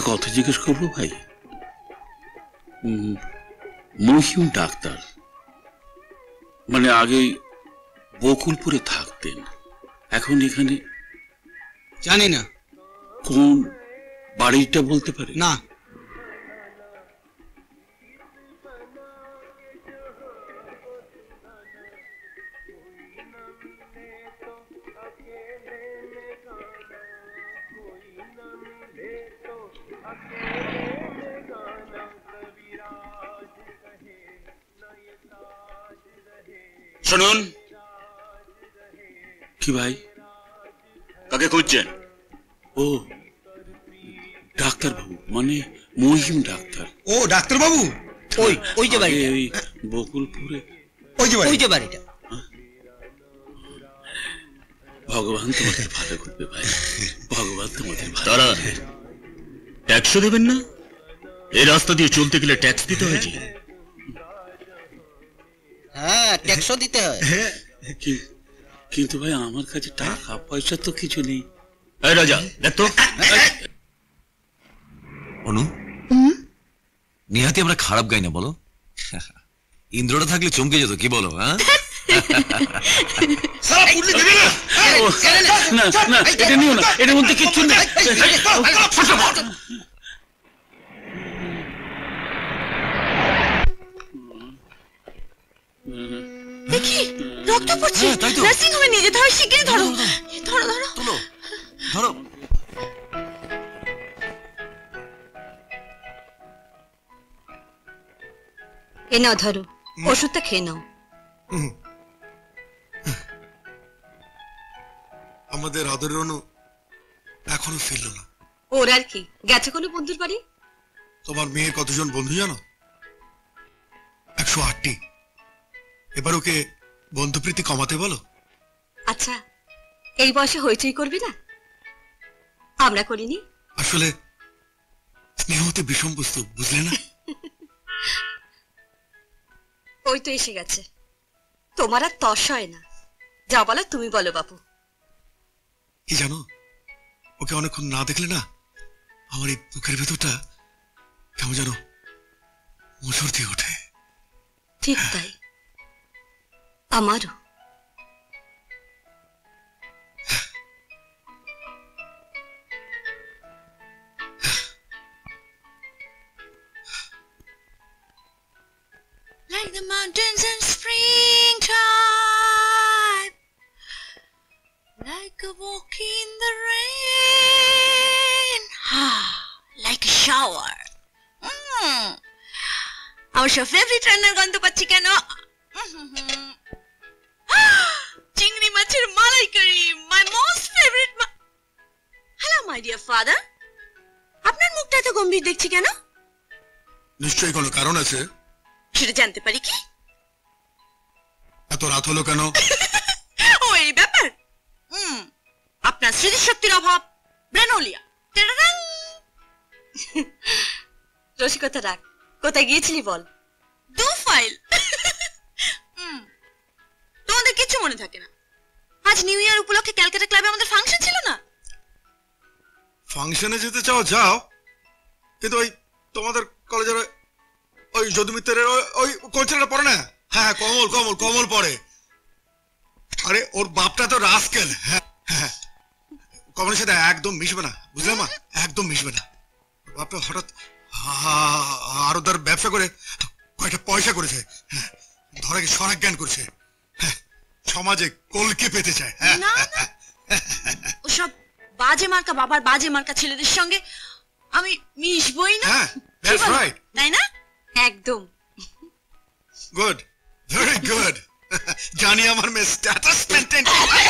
কথা জিজ্ঞেস করবো ভাই? মহিম ডাক্তার মানে আগে বকুলপুরে থাকতেন, এখন এখানে? জানি না। কোন বাড়িটা বলতে পারে? না। শুনুন। কি ভাই? কাকে খুঁজছেন? ও ডাক্তার বাবু, মানে মহিম ডাক্তার। ও ডাক্তার বাবু, ওই ওই যে বাড়ি, ওই বকুলপুরে ওই যে বাড়িটা। ভগবান তোমাদের ভালো করবে ভাই, ভগবান তোমাদের ভালো। তারা ট্যাক্সও দেবেন না? এই রাস্তা দিয়ে চলতে গেলে ট্যাক্স দিতে হয় যে। হ্যাঁ, ট্যাক্সও দিতে হয়। কিন্তু ভাই আমার কাছে টাকা পয়সা তো কিছু নেই। এই রাজা দেখ তো। অনু, নিহাতি আমরা খারাপ গাই না বলো? ইন্দ্রটা থাকলে চমকে যেত, কি বলো? হ্যাঁ, এটা নিও না, এটার মধ্যে কিচ্ছু নেই। দেখি রক্ত পড়ছে, নার্সিং হোমে নিয়ে যেতে হবে, শিগগিরই ধরো ধরো ধরো ধরো ধরো। এ নাও ধরো, ওষুধটা খেয়ে নাও। আমাদের আদরের অনু এখনো ফিরল না। ওর আর কি, গেছে কোনো বন্ধুর বাড়ি। তোমার মেয়ের কতজন বন্ধু জানো? 108টি। এবার ওকে বন্ধুপ্রীতি কমাতে বলো। আচ্ছা, এই বয়সে হইচই করবি না? আমরা করিনি। আসলে স্নেহ হতে বিষম বস্তু, বুঝলে না? ওই তো এসে গেছে, তোমার আর তস হয় না। যা বলো তুমি বলো বাবু। কি জানো, ওকে অনেকক্ষণ না দেখলে না আমার এই বুকের ভেতরটা কেমন যেন মোচড় দিয়ে ওঠে। ঠিক তাই, আমারও। Like the mountains in springtime, like a walk in the rain, like a shower. Our favorite রান্নার গন্ধ পাচ্ছি কেন? চিংড়ি মাছের মালাইকারি, my most favorite. Hello my dear father, আপনার মুখটা এত গম্ভীর দেখছি কেন? নিশ্চয়ই কোনো কারণ আছে। সেটা জানতে পারি কি? এত রাত হলো কেন? ও এই ব্যাপার। আপনার স্মৃতিশক্তির অভাব। ব্রেনোলিয়া। রসিকতা রাখ, কোথায় গিয়েছিলি বল? দু ফাইল। তোমাদের কিচ্ছু মনে থাকে না? আজ নিউ ইয়ার উপলক্ষে ক্যালকাটা ক্লাবে আমাদের ফাংশন ছিল না? ফাংশনে যেতে চাও যাও, কিন্তু ওই তোমাদের কলেজের ওই যদুমিত্রের ওই কোচেরা পড়ে না? হ্যাঁ, কমল কমল কমল পড়ে। আরে ওর বাপটা তো রাস্কেল। হ্যাঁ হ্যাঁ, কমলের সাথে একদম মিশবে না, বুঝলে মা? একদম মিশবে না। বাপটা হঠাৎ আরো তার ব্যবসা করে কয়েকটা পয়সা করেছে, ধরে সরাক জ্ঞান করছে, সমাজে কলকে পেতে চায়। ওসব বাজে মার্কা বাবার বাজে মার্কা ছেলেদের সঙ্গে আমি মিশবই না। তাই না? একদম। Good, very good. জানি আমার মেয়ে স্ট্যাটাস মেইনটেইন করে।